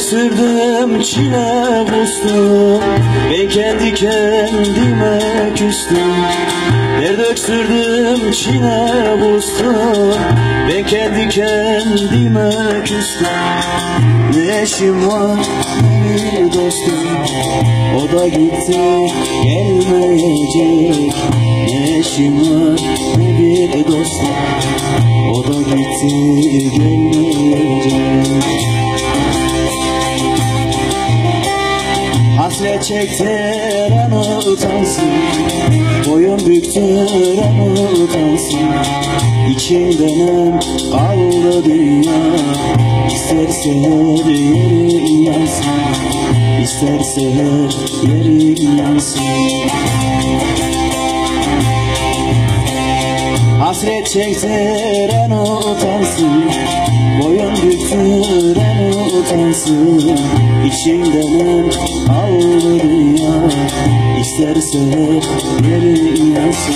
öksürdüm, çile kustum, ben kendi kendime küstüm. Dert öksürdüm, çile kustum, ben kendi kendime küstüm. Ne eşim var ne bir dostum, o da gitti gelmeyecek. Ne eşim var ne bir dostum, o da gitti gelmeyecek. Hasret çektiren utansın, boyun büktüren utansın. İçimden kaldı dünya, isterse her yeri yansın, isterse her yeri yansın. Hasret çektiren utansın, boyun büktüren utansın. İçimden kaldı dünya, isterse yeri yansın,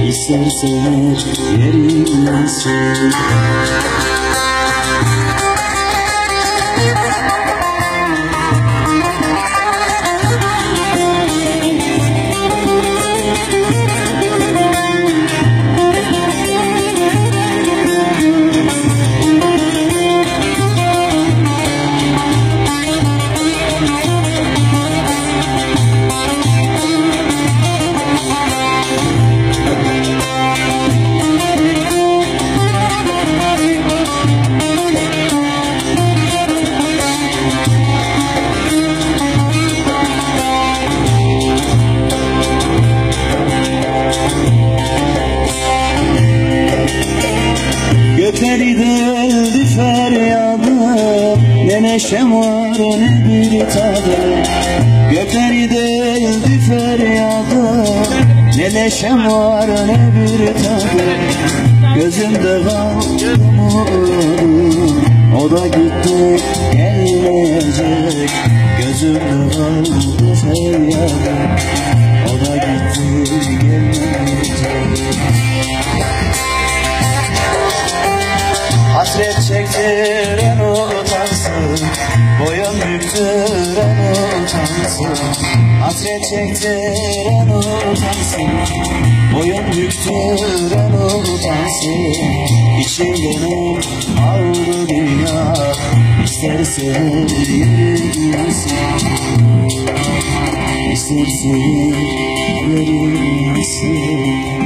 isterse yeri yansın. Gökleri deldi feryadım, ne neşem var ne bir tadım. Gökleri deldi feryadım, ne neşem var ne bir tadım. Gözümde kaldı umudum, o da gitti gelmeyecek. Gözümde kaldı feryadım, o da gitti gelmeyecek. Hasret çektiren utansın, boyun büktüren utansın. Hasret çektiren utansın, boyun büktüren utansın. İçimden aldı dünya, isterse yeri yansın, isterse yeri yansın.